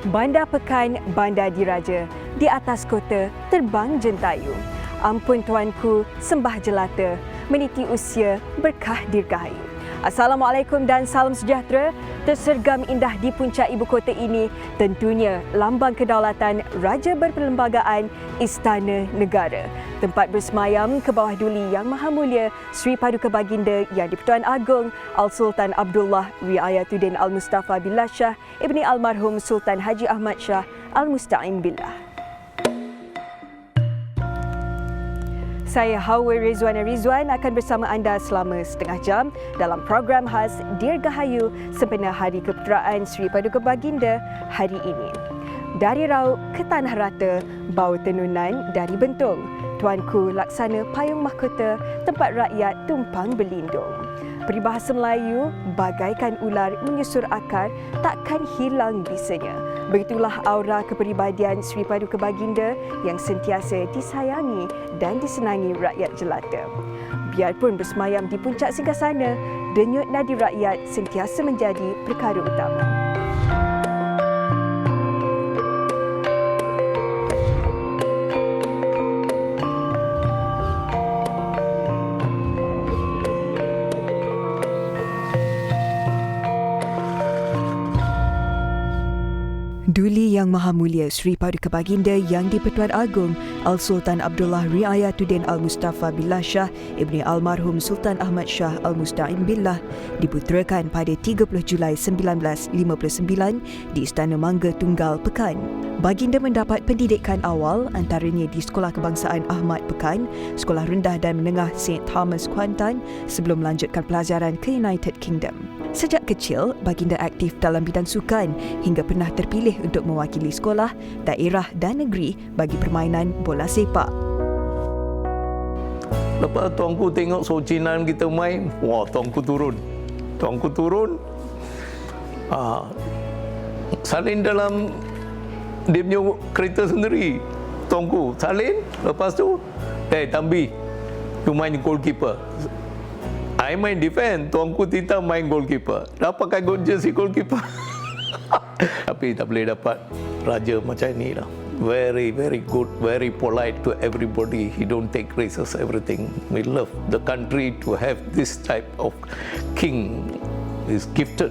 Bandar Pekan, Bandar Diraja, di atas kota terbang jentayu. Ampun tuanku, sembah jelata, meniti usia berkah dirgahayu. Assalamualaikum dan salam sejahtera. Tersergam indah di puncak ibu kota ini tentunya lambang kedaulatan Raja Berperlembagaan Istana Negara. Tempat bersemayam ke bawah duli Yang Maha Mulia Sri Paduka Baginda Yang di-Pertuan Agong Al-Sultan Abdullah Riayatuddin Al-Mustafa Billah Shah Ibni Almarhum Sultan Haji Ahmad Shah Al-Musta'in Billah. Saya Hawa Rizwana Rizwan akan bersama anda selama setengah jam dalam program khas Dirgahayu sempena Hari Keputeraan Sri Paduka Baginda hari ini. Dari Rauk ke Tanah Rata, bau tenunan dari Bentong, Tuanku laksana payung mahkota tempat rakyat tumpang berlindung. Peribahasa Melayu, bagaikan ular menyusur akar, takkan hilang bisanya. Begitulah aura kepribadian Sri Paduka Baginda yang sentiasa disayangi dan disenangi rakyat jelata. Biarpun bersemayam di puncak singgasana, denyut nadi rakyat sentiasa menjadi perkara utama. Duli Yang Maha Mulia Sri Paduka Baginda Yang di-Pertuan Agong Al-Sultan Abdullah Riayatuddin Al-Mustafa Billah Shah Ibni Almarhum Sultan Ahmad Shah Al-Musta'in Billah diputerakan pada 30 Julai 1959 di Istana Mangga Tunggal Pekan. Baginda mendapat pendidikan awal antaranya di Sekolah Kebangsaan Ahmad Pekan, Sekolah Rendah dan Menengah St. Thomas Kuantan sebelum melanjutkan pelajaran ke United Kingdom. Sejak kecil, Baginda aktif dalam bidang sukan hingga pernah terpilih untuk mewakili sekolah, daerah dan negeri bagi permainan bola sepak. Lepas tuanku tengok Socinan kita main, wah tuanku turun. Salin dalam dia punya kereta sendiri. Tuanku salin, lepas tu, Tambi, tu main goalkeeper. I main defend, tuanku Tita main goalkeeper. Dah pakai jersey goalkeeper. Tapi tak boleh dapat raja macam ni lah. Very, very good, very polite to everybody. He don't take risks, everything. We love the country to have this type of king. Is gifted.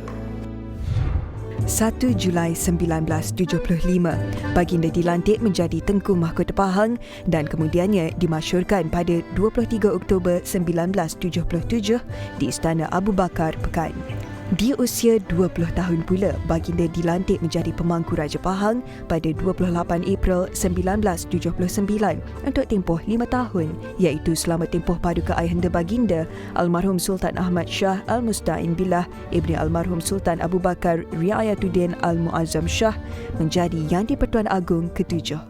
1 Julai 1975, Baginda dilantik menjadi Tengku Mahkota Pahang dan kemudiannya dimasyhurkan pada 23 Oktober 1977 di Istana Abu Bakar Pekan. Di usia 20 tahun pula, Baginda dilantik menjadi Pemangku Raja Pahang pada 28 April 1979 untuk tempoh 5 tahun, iaitu selama tempoh Paduka Ayahanda Baginda Almarhum Sultan Ahmad Shah Al-Musta'in Billah Ibni Almarhum Sultan Abu Bakar Riayatuddin Al-Muazzam Shah menjadi Yang di-Pertuan Agong ke-7.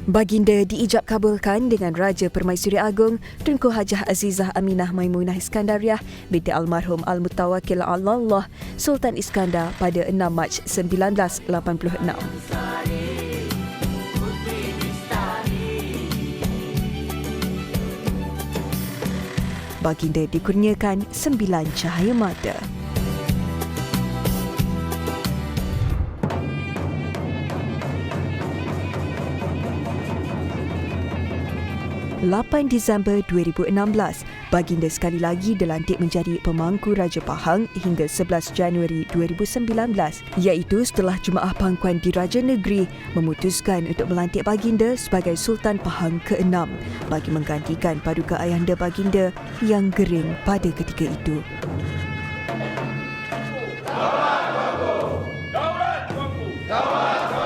Baginda diijab kabulkan dengan Raja Permaisuri Agong Tunku Hajah Azizah Aminah Maimunah Iskandariah binti Almarhum Al-Mutawakkil Allah Sultan Iskandar pada 6 Mac 1986. Baginda dikurniakan 9 cahaya mata. 8 Disember 2016, Baginda sekali lagi dilantik menjadi Pemangku Raja Pahang hingga 11 Januari 2019, iaitu setelah Jemaah Pangkuan Diraja Negeri memutuskan untuk melantik Baginda sebagai Sultan Pahang ke-6 bagi menggantikan Paduka Ayahanda Baginda yang gering pada ketika itu.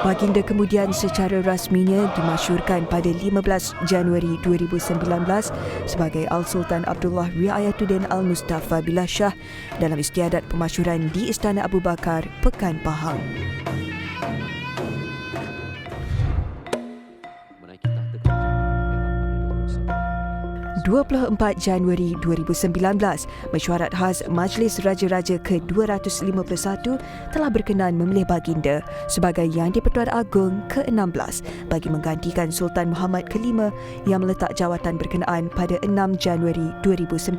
Baginda kemudian secara rasminya dimasyhurkan pada 15 Januari 2019 sebagai Al-Sultan Abdullah Riayatuddin Al-Mustafa Billah Shah dalam istiadat pemasyhuran di Istana Abu Bakar, Pekan Pahang. 24 Januari 2019, mesyuarat khas Majlis Raja-Raja ke-251 telah berkenan memilih baginda sebagai Yang di-Pertuan Agong ke-16 bagi menggantikan Sultan Muhammad ke-5 yang meletak jawatan berkenaan pada 6 Januari 2019.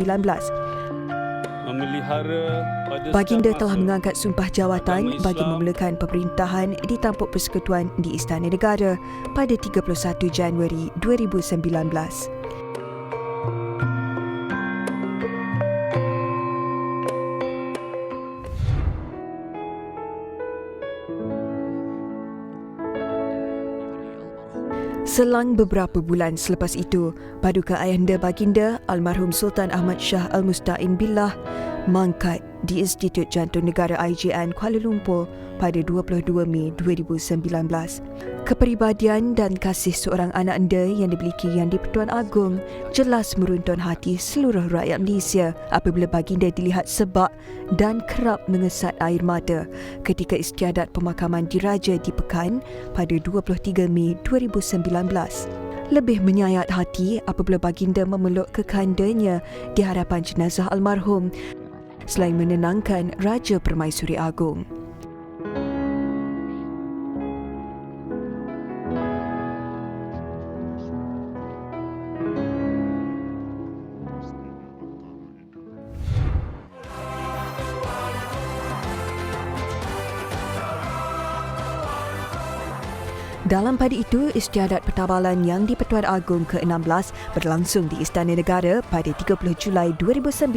Baginda telah mengangkat sumpah jawatan bagi memulakan pemerintahan di tampuk persekutuan di Istana Negara pada 31 Januari 2019. Selang beberapa bulan selepas itu, Paduka Ayahanda Baginda Almarhum Sultan Ahmad Shah Al-Musta'in Billah mangkat di Institut Jantung Negara IJN Kuala Lumpur pada 22 Mei 2019. Kepribadian dan kasih seorang anak anda yang dimiliki Yang di-Pertuan Agong jelas meruntun hati seluruh rakyat Malaysia apabila baginda dilihat sebab dan kerap mengesat air mata ketika istiadat pemakaman diraja di Pekan pada 23 Mei 2019. Lebih menyayat hati apabila baginda memeluk kekandanya di hadapan jenazah almarhum selain menenangkan Raja Permaisuri Agong. Dalam pada itu, istiadat pertabalan Yang di-Pertuan Agong ke-16 berlangsung di Istana Negara pada 30 Julai 2019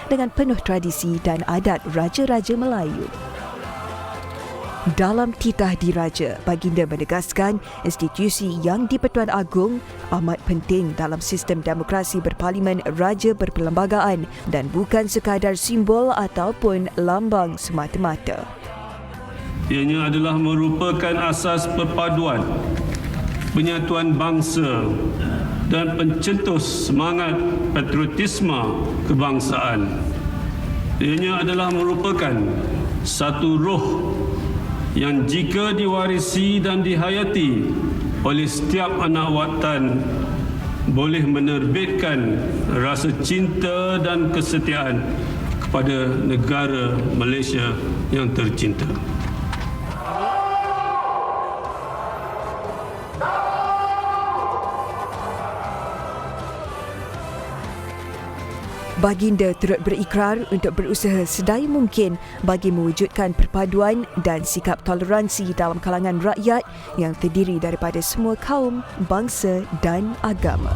dengan penuh tradisi dan adat Raja-Raja Melayu. Dalam titah diraja, baginda menegaskan institusi Yang di-Pertuan Agong amat penting dalam sistem demokrasi berparlimen raja berperlembagaan dan bukan sekadar simbol ataupun lambang semata-mata. Ianya adalah merupakan asas perpaduan, penyatuan bangsa dan pencetus semangat patriotisme kebangsaan. Ianya adalah merupakan satu roh yang jika diwarisi dan dihayati oleh setiap anak watan boleh menerbitkan rasa cinta dan kesetiaan kepada negara Malaysia yang tercinta. Baginda turut berikrar untuk berusaha sedaya mungkin bagi mewujudkan perpaduan dan sikap toleransi dalam kalangan rakyat yang terdiri daripada semua kaum, bangsa dan agama.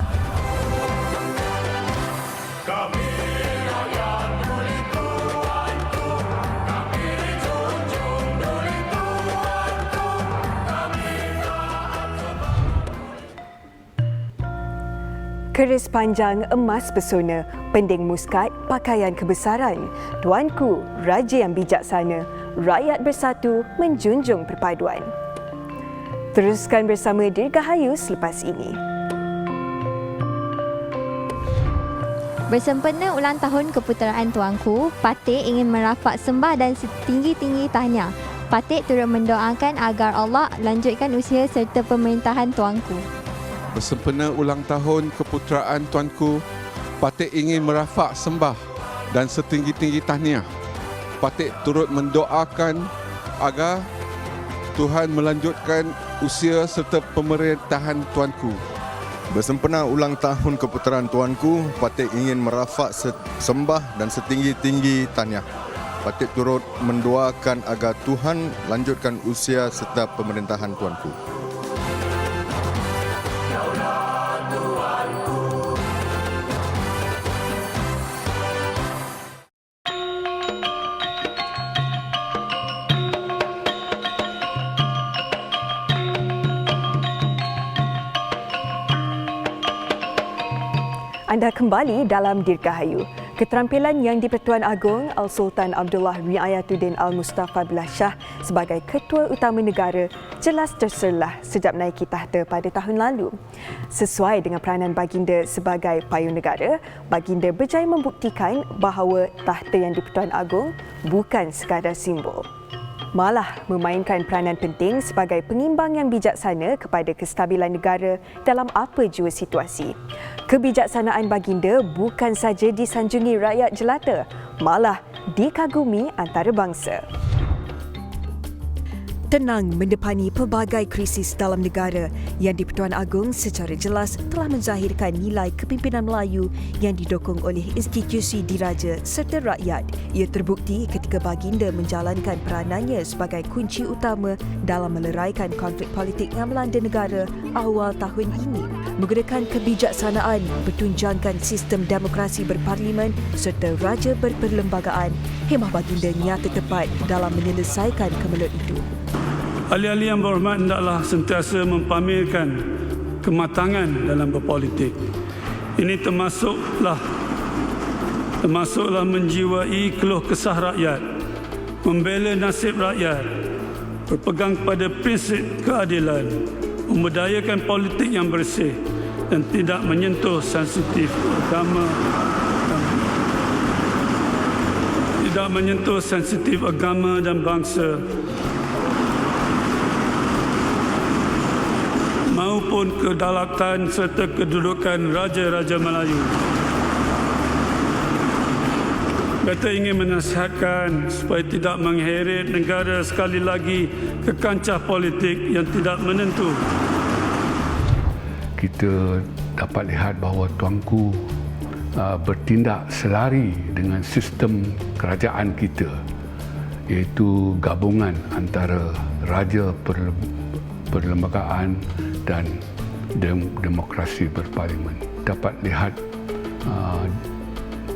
Keris panjang emas pesona, pending muskat, pakaian kebesaran. Tuanku, Raja yang bijaksana, rakyat bersatu menjunjung perpaduan. Teruskan bersama Dirgahayu selepas ini. Bersempena ulang tahun keputeraan tuanku, Patik ingin merafak sembah dan setinggi-tinggi tahniah. Patik turut mendoakan agar Allah lanjutkan usia serta pemerintahan tuanku. Bersempena ulang tahun keputeraan tuanku, Patik ingin merafak sembah dan setinggi-tinggi tahniah. Patik turut mendoakan agar Tuhan melanjutkan usia serta pemerintahan tuanku. Bersempena ulang tahun keputeraan tuanku, Patik ingin merafak sembah dan setinggi-tinggi tahniah. Patik turut mendoakan agar Tuhan lanjutkan usia serta pemerintahan tuanku. Anda kembali dalam Dirgahayu. Keterampilan Yang di-Pertuan Agong Al-Sultan Abdullah Riayatuddin Al-Mustafa Billah Shah sebagai Ketua Utama Negara jelas terserlah sejak menaiki tahta pada tahun lalu. Sesuai dengan peranan baginda sebagai payung negara, baginda berjaya membuktikan bahawa tahta Yang di-Pertuan Agong bukan sekadar simbol. malah memainkan peranan penting sebagai pengimbang yang bijaksana kepada kestabilan negara dalam apa jua situasi. Kebijaksanaan baginda bukan saja disanjungi rakyat jelata, malah dikagumi antarabangsa. Tenang mendepani pelbagai krisis dalam negara, Yang di-Pertuan Agong secara jelas telah menzahirkan nilai kepimpinan Melayu yang didokong oleh institusi diraja serta rakyat. Ia terbukti ketika baginda menjalankan peranannya sebagai kunci utama dalam meleraikan konflik politik yang melanda negara awal tahun ini. Menggunakan kebijaksanaan, bertunjangkan sistem demokrasi berparlimen serta raja berperlembagaan, khemah baginda nyata tepat dalam menyelesaikan kemelut itu. Ahli-ahli yang berhormat hendaklah sentiasa mempamerkan kematangan dalam berpolitik. Ini termasuklah menjiwai keluh kesah rakyat, membela nasib rakyat, berpegang pada prinsip keadilan, memberdayakan politik yang bersih dan tidak menyentuh sensitif agama dan bangsa maupun kedaulatan serta kedudukan Raja-Raja Melayu. Kita ingin menasihatkan supaya tidak mengheret negara sekali lagi ke kancah politik yang tidak menentu. Kita dapat lihat bahawa Tuanku bertindak selari dengan sistem kerajaan kita, iaitu gabungan antara raja perlembagaan dan demokrasi berparlimen. Dapat lihat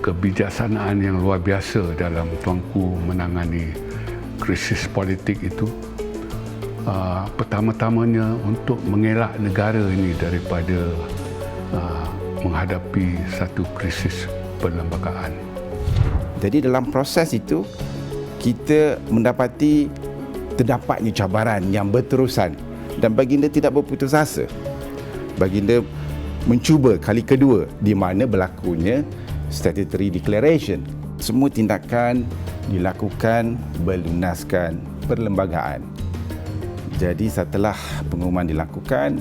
kebijaksanaan yang luar biasa dalam Tuanku menangani krisis politik itu. Pertama-tamanya untuk mengelak negara ini daripada menghadapi satu krisis perlembagaan. Jadi dalam proses itu kita mendapati terdapatnya cabaran yang berterusan dan baginda tidak berputus asa. Baginda mencuba kali kedua di mana berlakunya statutory declaration. Semua tindakan dilakukan berlunaskan perlembagaan. Jadi setelah pengumuman dilakukan,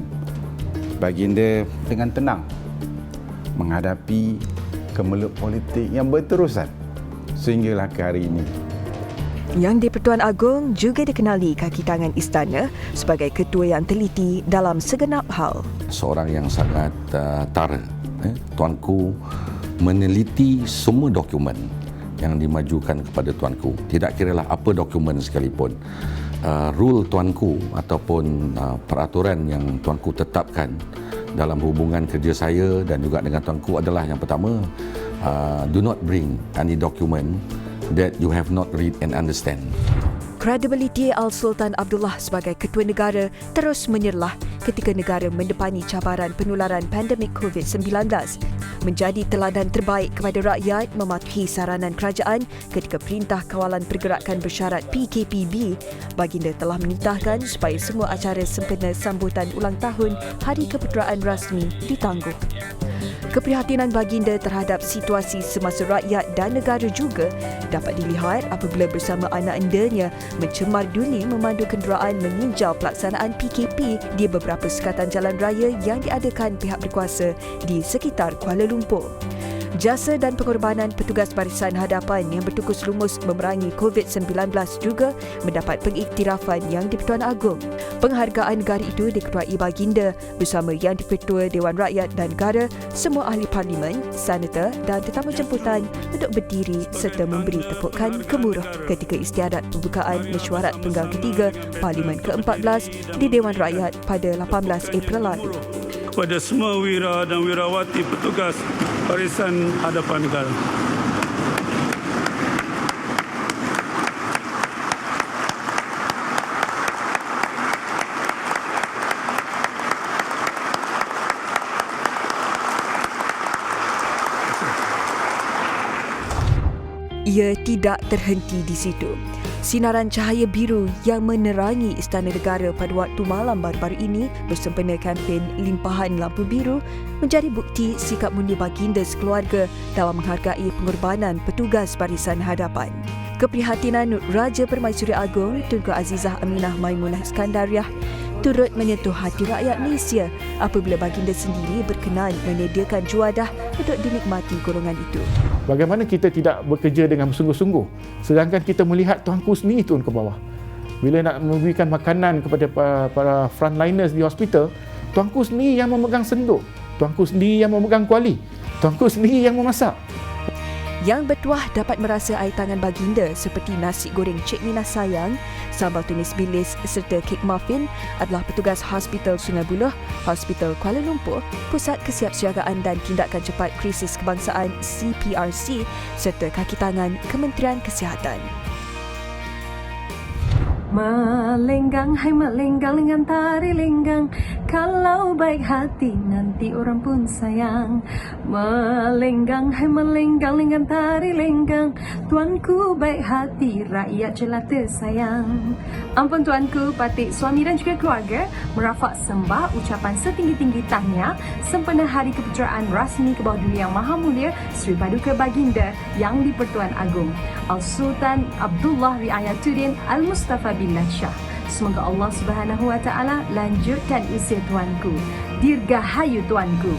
baginda dengan tenang menghadapi kemelut politik yang berterusan sehinggalah ke hari ini. Yang di-Pertuan Agong juga dikenali kaki tangan istana sebagai ketua yang teliti dalam segenap hal. Seorang yang sangat tara. Tuanku meneliti semua dokumen yang dimajukan kepada Tuanku. Tidak kiralah apa dokumen sekalipun. Rule Tuanku ataupun peraturan yang Tuanku tetapkan dalam hubungan kerja saya dan juga dengan Tuanku adalah yang pertama, do not bring any document that you have not read and understand. Kredibiliti Al-Sultan Abdullah sebagai ketua negara terus menyerlah ketika negara mendepani cabaran penularan pandemik COVID-19. Menjadi teladan terbaik kepada rakyat mematuhi saranan kerajaan ketika Perintah Kawalan Pergerakan Bersyarat PKPB, baginda telah menitahkan supaya semua acara sempena sambutan ulang tahun Hari Keputeraan Rasmi ditangguh. Keprihatinan baginda terhadap situasi semasa rakyat dan negara juga dapat dilihat apabila bersama anak endanya mencemar duli memandu kenderaan meninjau pelaksanaan PKP di beberapa sekatan jalan raya yang diadakan pihak berkuasa di sekitar Kuala Lumpur. Jasa dan pengorbanan petugas barisan hadapan yang bertukus lumus memerangi COVID-19 juga mendapat pengiktirafan Yang di-Pertuan Agong. Penghargaan negara itu diketuai baginda bersama Yang di-Pertua Dewan Rakyat dan Negara, semua ahli parlimen, senator dan tetamu jemputan untuk berdiri serta memberi tepukan kemuruh ketika istiadat pembukaan mesyuarat penggal ketiga Parlimen ke-14 di Dewan Rakyat pada 18 April lalu. Kepada semua wira dan wirawati petugas barisan hadapan negara. Ia tidak terhenti di situ. Sinaran cahaya biru yang menerangi Istana Negara pada waktu malam baru-baru ini bersempena kempen limpahan lampu biru menjadi bukti sikap mulia baginda sekeluarga dalam menghargai pengorbanan petugas barisan hadapan. Keprihatinan Raja Permaisuri Agong Tunku Azizah Aminah Maimunah Iskandariah turut menyentuh hati rakyat Malaysia apabila baginda sendiri berkenan menyediakan juadah untuk dinikmati golongan itu. Bagaimana kita tidak bekerja dengan sungguh-sungguh sedangkan kita melihat tuanku sendiri turun ke bawah. Bila nak memberikan makanan kepada para frontliners di hospital, tuanku sendiri yang memegang senduk, tuanku sendiri yang memegang kuali, tuanku sendiri yang memasak. Yang bertuah dapat merasa air tangan baginda seperti nasi goreng Cik Minah Sayang, sambal tumis bilis serta kek muffin adalah petugas Hospital Sungai Buloh, Hospital Kuala Lumpur, Pusat Kesiapsiagaan dan Tindakan Cepat Krisis Kebangsaan CPRC serta kaki tangan Kementerian Kesihatan. Melenggang, hai melenggang dengan tari lenggang. Kalau baik hati nanti orang pun sayang. Melenggang, hai melenggang dengan tari lenggang. Tuanku baik hati, rakyat jelata sayang. Ampun tuanku, patik suami dan juga keluarga merafak sembah ucapan setinggi-tinggi tahniah sempena Hari Keputeraan Rasmi ke bawah Duli Yang Maha Mulia Sri Paduka Baginda Yang di-Pertuan Agong Al-Sultan Abdullah Riayatuddin Al-Mustafa Billah Shah. Semoga Allah Subhanahu Wa Taala lanjutkan usia tuanku. Dirgahayu tuanku.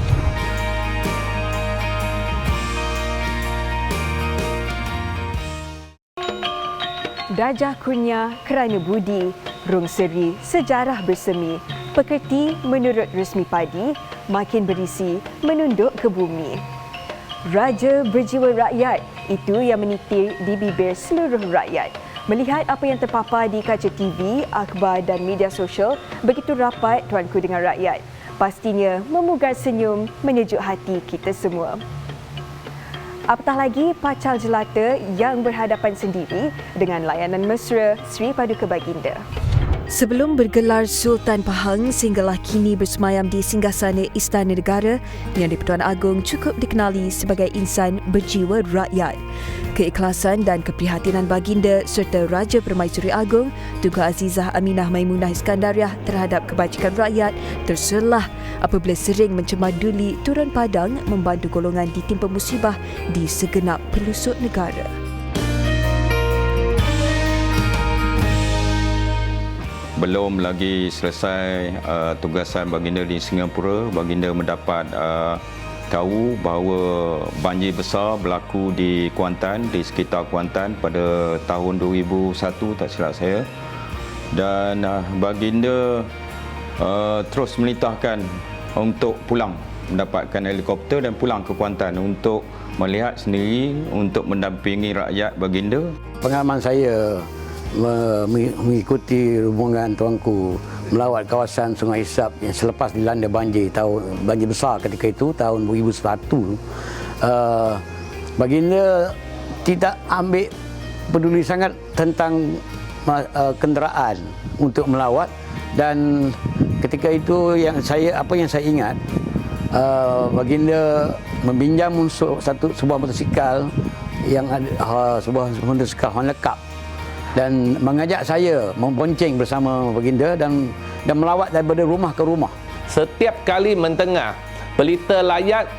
Darjah kurnia kerana budi, rung seri sejarah bersemi, pekerti menurut resmi padi, makin berisi menunduk ke bumi. Raja berjiwa rakyat, itu yang menitir di bibir seluruh rakyat. Melihat apa yang terpapar di kaca TV, akhbar dan media sosial, begitu rapat tuanku dengan rakyat. Pastinya memugar senyum menyejuk hati kita semua. Apatah lagi pacal jelata yang berhadapan sendiri dengan layanan mesra Sri Paduka Baginda. Sebelum bergelar Sultan Pahang sehinggalah kini bersemayam di singgasana Istana Negara, Yang di-Pertuan Agong cukup dikenali sebagai insan berjiwa rakyat. Keikhlasan dan keprihatinan baginda serta Raja Permaisuri Agong Tunku Azizah Aminah Maimunah Iskandariah terhadap kebajikan rakyat terselah apabila sering mencemaduli turun padang membantu golongan ditimpa musibah di segenap pelusuk negara. Belum lagi selesai tugasan baginda di Singapura, baginda mendapat tahu bahawa banjir besar berlaku di Kuantan, di sekitar Kuantan pada tahun 2001 tak silap saya. Dan baginda terus menitahkan untuk pulang, mendapatkan helikopter dan pulang ke Kuantan untuk melihat sendiri, untuk mendampingi rakyat baginda. Pengalaman saya mengikuti rombongan tuanku melawat kawasan Sungai Isap yang selepas dilanda banjir besar ketika itu tahun 2001, baginda tidak ambil peduli sangat tentang kenderaan untuk melawat. Dan ketika itu apa yang saya ingat, baginda meminjam sebuah motosikal yang ada sebuah motosikal Honda Cup dan mengajak saya membonceng bersama baginda dan melawat daripada rumah ke rumah. Setiap kali mendengar berita layak,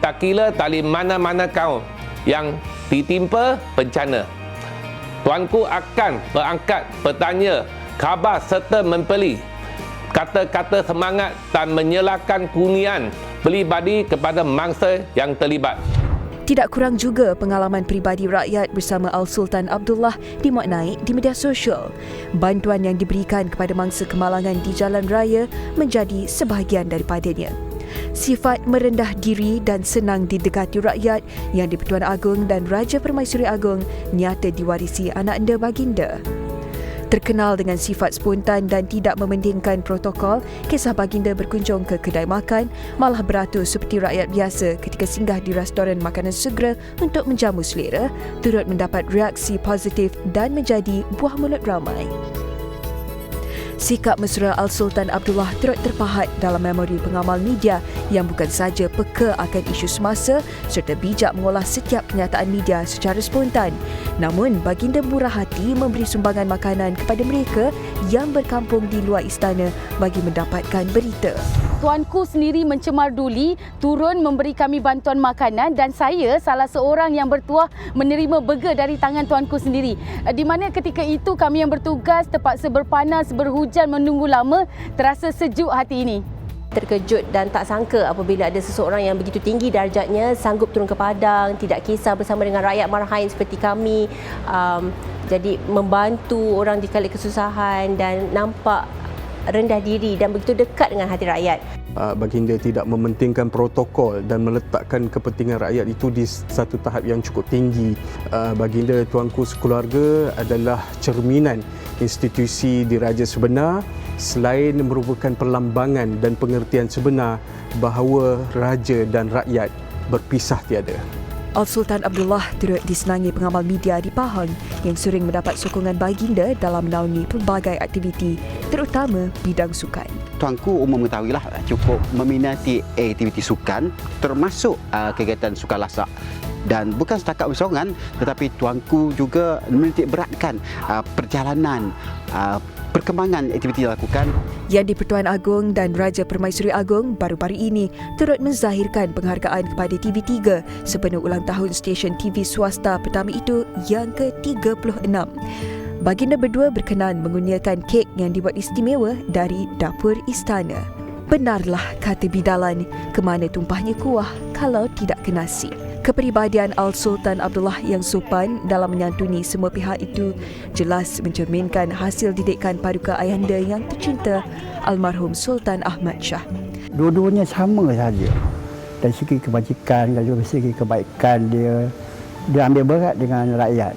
tak kira dari mana-mana kaum yang ditimpa bencana, tuanku akan berangkat bertanya khabar serta memberi kata-kata semangat dan menyerahkan kurniaan pribadi kepada mangsa yang terlibat. Tidak kurang juga pengalaman peribadi rakyat bersama Al-Sultan Abdullah dimuat naik di media sosial. Bantuan yang diberikan kepada mangsa kemalangan di jalan raya menjadi sebahagian daripadanya. Sifat merendah diri dan senang didekati rakyat Yang di-Pertuan Agong dan Raja Permaisuri Agong nyata diwarisi anak anda baginda. Terkenal dengan sifat spontan dan tidak memendingkan protokol, kisah baginda berkunjung ke kedai makan malah beratur seperti rakyat biasa ketika singgah di restoran makanan segera untuk menjamu selera, turut mendapat reaksi positif dan menjadi buah mulut ramai. Sikap mesra Al-Sultan Abdullah turut terpahat dalam memori pengamal media yang bukan sahaja peka akan isu semasa serta bijak mengolah setiap kenyataan media secara spontan. Namun, baginda murah hati memberi sumbangan makanan kepada mereka yang berkampung di luar istana bagi mendapatkan berita. Tuanku sendiri mencemar-duli, turun memberi kami bantuan makanan dan saya salah seorang yang bertuah menerima burger dari tangan tuanku sendiri. Di mana ketika itu kami yang bertugas terpaksa berpanas, berhujan, menunggu lama, terasa sejuk hati ini. Terkejut dan tak sangka apabila ada seseorang yang begitu tinggi darjatnya sanggup turun ke padang, tidak kisah bersama dengan rakyat marhain seperti kami. Jadi membantu orang di kala kesusahan dan nampak rendah diri dan begitu dekat dengan hati rakyat. Baginda tidak mementingkan protokol dan meletakkan kepentingan rakyat itu di satu tahap yang cukup tinggi. Baginda tuanku sekeluarga adalah cerminan institusi diraja sebenar, selain merupakan perlambangan dan pengertian sebenar bahawa raja dan rakyat berpisah tiada. Al-Sultan Abdullah turut disenangi pengamal media di Pahang yang sering mendapat sokongan baginda dalam menaungi pelbagai aktiviti, terutama bidang sukan. Tuanku umum mengetahuilah cukup meminati aktiviti sukan, termasuk kegiatan sukan lasak. Dan bukan setakat bersorangan, tetapi tuanku juga menitik beratkan perjalanan perkembangan aktiviti dilakukan. Yang di-Pertuan Agong dan Raja Permaisuri Agong baru-baru ini turut menzahirkan penghargaan kepada TV3 sepenuh ulang tahun stesen TV swasta pertama itu yang ke-36. Baginda berdua berkenan mengurniakan kek yang dibuat istimewa dari dapur istana. Benarlah kata bidalan, kemana tumpahnya kuah kalau tidak ke nasi. Kepribadian Al-Sultan Abdullah yang sopan dalam menyantuni semua pihak itu jelas mencerminkan hasil didikan paduka ayahanda yang tercinta, almarhum Sultan Ahmad Shah. Dua-duanya sama saja. Dari segi kebajikan, dari segi kebaikan dia ambil berat dengan rakyat.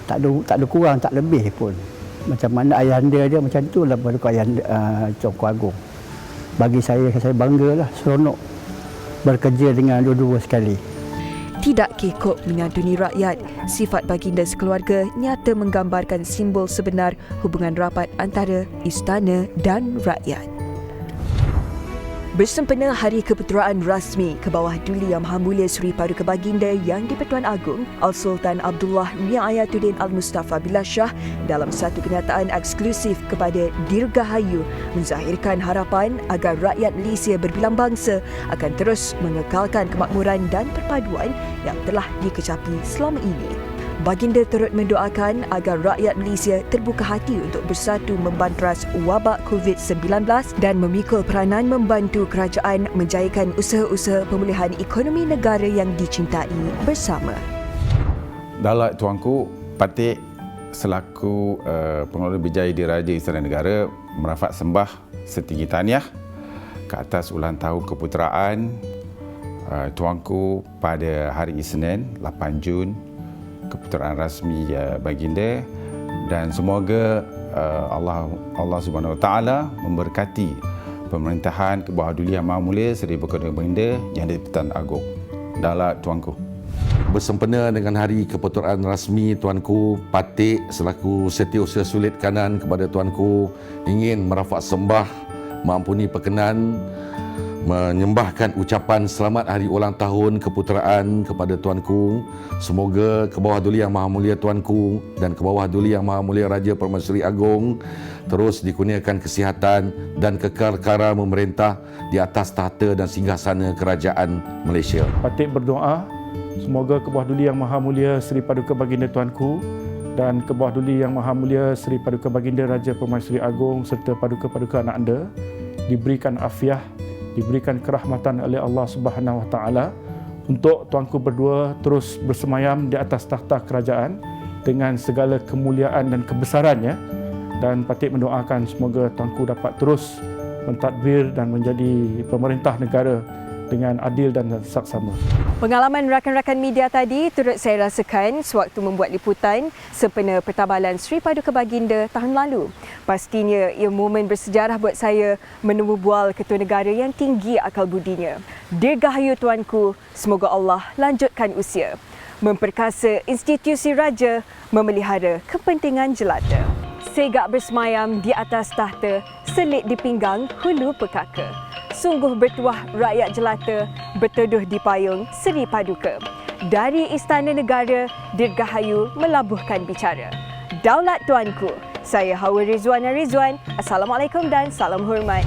Tak ada kurang, tak lebih pun. Macam mana ayahanda dia macam itulah paduka ayahanda Tuanku Agong. Bagi saya banggalah, seronok bekerja dengan dua-dua sekali. Tidak kekok menyantuni rakyat, sifat baginda sekeluarga nyata menggambarkan simbol sebenar hubungan rapat antara istana dan rakyat. Bersempena Hari Keputeraan rasmi ke bawah Duli Yang Maha Mulia Seri Paduka Baginda Yang di-Pertuan Agong, Al-Sultan Abdullah Riayatuddin Al-Mustafa Billah Shah dalam satu kenyataan eksklusif kepada Dirgahayu menzahirkan harapan agar rakyat Malaysia berbilang bangsa akan terus mengekalkan kemakmuran dan perpaduan yang telah dikecapi selama ini. Baginda turut mendoakan agar rakyat Malaysia terbuka hati untuk bersatu membantras wabak COVID-19 dan memikul peranan membantu kerajaan menjayakan usaha-usaha pemulihan ekonomi negara yang dicintai bersama. Dalam tuanku, Patik selaku pengelola Bijaya Diraja Istana Negara merafak sembah setinggi tahniah ke atas ulang tahun keputeraan tuanku pada hari Isnin 8 Jun, keputeraan rasmi baginda, dan semoga Allah Subhanahu Wa Taala memberkati pemerintahan ke bawah Duli Yang Maha Mulia Seri Paduka Baginda yang di-Pertuan Agong. Dalam tuanku. Bersempena dengan hari keputeraan rasmi tuanku, Patik selaku setiausaha sulit kanan kepada tuanku ingin merafak sembah mengampuni perkenan menyembahkan ucapan selamat hari ulang tahun keputeraan kepada tuanku. Semoga ke bawah Duli Yang Maha Mulia tuanku dan ke bawah Duli Yang Maha Mulia Raja Permaisuri Agong terus dikurniakan kesihatan dan kekal kara memerintah di atas tahta dan singgasana kerajaan Malaysia. Patik berdoa semoga ke bawah Duli Yang Maha Mulia Seri Paduka Baginda tuanku dan ke bawah Duli Yang Maha Mulia Seri Paduka Baginda Raja Permaisuri Agong serta paduka-paduka anak anda diberikan afiah, diberikan kerahmatan oleh Allah Subhanahu Wa Taala untuk tuanku berdua terus bersemayam di atas takhta kerajaan dengan segala kemuliaan dan kebesarannya, dan Patik mendoakan semoga tuanku dapat terus mentadbir dan menjadi pemerintah negara dengan adil dan saksama. Pengalaman rakan-rakan media tadi turut saya rasakan sewaktu membuat liputan sempena pertabalan Seri Paduka Baginda tahun lalu. Pastinya ia momen bersejarah buat saya menemu bual ketua negara yang tinggi akal budinya. Dirgahayu tuanku, semoga Allah lanjutkan usia, memperkasa institusi raja, memelihara kepentingan jelata. Segak bersemayam di atas tahta, selit di pinggang, hulu pekaka. Sungguh bertuah rakyat jelata, berteduh di payung Seri Paduka. Dari Istana Negara, Dirgahayu melabuhkan bicara. Daulat tuanku, saya Hawa Rizwana Rizwan. Assalamualaikum dan salam hormat.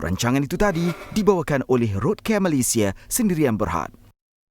Rancangan itu tadi dibawakan oleh Roadcare Malaysia Sendirian Berhad.